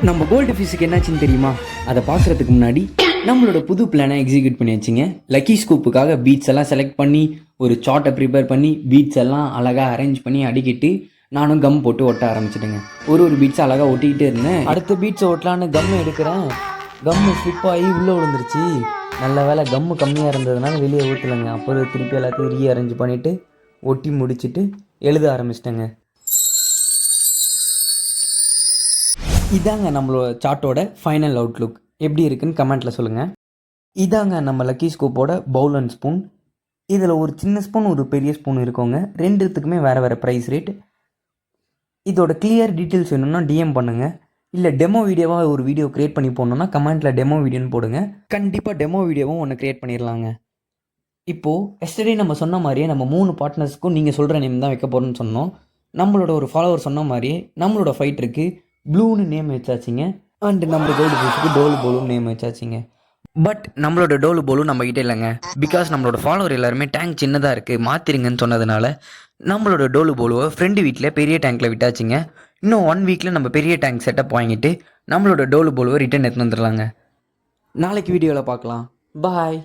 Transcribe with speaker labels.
Speaker 1: நம்ம கோல்டு ஃபிஷ்ஷுக்கு என்னாச்சுன்னு தெரியுமா? அதை பார்க்குறதுக்கு முன்னாடி நம்மளோட புது பிளானை எக்ஸிக்யூட் பண்ணி வச்சுங்க. லக்கி ஸ்கூப்புக்காக பீட்ஸ் எல்லாம் செலக்ட் பண்ணி ஒரு சார்ட்டை ப்ரிப்பேர் பண்ணி பீட்ஸ் எல்லாம் அழகாக அரேஞ்ச் பண்ணி அடிக்கிட்டு நானும் கம் போட்டு ஒட்ட ஆரம்பிச்சிட்டேங்க. ஒரு பீட்ஸை அழகாக ஒட்டிக்கிட்டே இருந்தேன். அடுத்த பீட்ஸை ஒட்டலான்னு கம் எடுக்கிறேன். கம்மு ஸ்லிப் ஆகி உள்ளே விழுந்துருச்சு. நல்ல வேலை கம்மு கம்மியாக இருந்ததுனால வெளியே ஊற்றலைங்க. அப்புறம் திருப்பி எல்லாத்தையும் ரீ அரேஞ்ச் பண்ணிவிட்டு ஒட்டி முடிச்சுட்டு எழுத ஆரம்பிச்சிட்டேங்க. இதாங்க நம்மளோட சார்ட்டோட ஃபைனல் அவுட்லுக். எப்படி இருக்குன்னு கமெண்ட்டில் சொல்லுங்கள். இதாங்க நம்ம லக்கி ஸ்கூப்போட பவுல் அண்ட் ஸ்பூன். இதில் ஒரு சின்ன ஸ்பூன் ஒரு பெரிய ஸ்பூன் இருக்கோங்க. ரெண்டுத்துக்குமே வேறு வேறு ப்ரைஸ் ரேட். இதோட கிளியர் டீட்டெயில்ஸ் வேணும்னா டிஎம் பண்ணுங்கள். இல்லை டெமோ வீடியோவாக ஒரு வீடியோ க்ரியேட் பண்ணி போடணுன்னா கமெண்ட்டில் டெமோ வீடியோன்னு போடுங்க. கண்டிப்பாக டெமோ வீடியோவும் ஒன்று க்ரியேட் பண்ணிடலாங்க. இப்போது எஸ்டர்டே நம்ம சொன்ன மாதிரியே நம்ம 3 பார்ட்னர்ஸ்க்கும் நீங்கள் சொல்கிற நேம் தான் வைக்க போகிறோன்னு சொன்னோம். நம்மளோட ஒரு ஃபாலோவர் சொன்ன மாதிரியே நம்மளோட ஃபைட்டருக்கு ப்ளூன்னு நேம் வச்சாச்சிங்க. அண்ட் நம்ம கோல்டு ஃபிஷ்ஷுக்கு டோலு போலும் நேம் வச்சாச்சிங்க. பட் நம்மளோட டோலு போலும் நம்மகிட்ட இல்லைங்க. பிகாஸ் நம்மளோட ஃபாலோவர் எல்லாருமே டேங்க் சின்னதாக இருக்குது மாற்றிருங்கன்னு சொன்னதுனால நம்மளோட டோலு போலுவை ஃப்ரெண்டு வீட்டில் பெரிய டேங்க்கில் விட்டாச்சுங்க. இன்னும் 1 வீக்கில் நம்ம பெரிய டேங்க் செட்டப் வாங்கிட்டு நம்மளோட டோலு போலுவை ரிட்டன் எடுத்துன்னு வந்துடலாங்க. நாளைக்கு வீடியோவில் பார்க்கலாம். பாய்.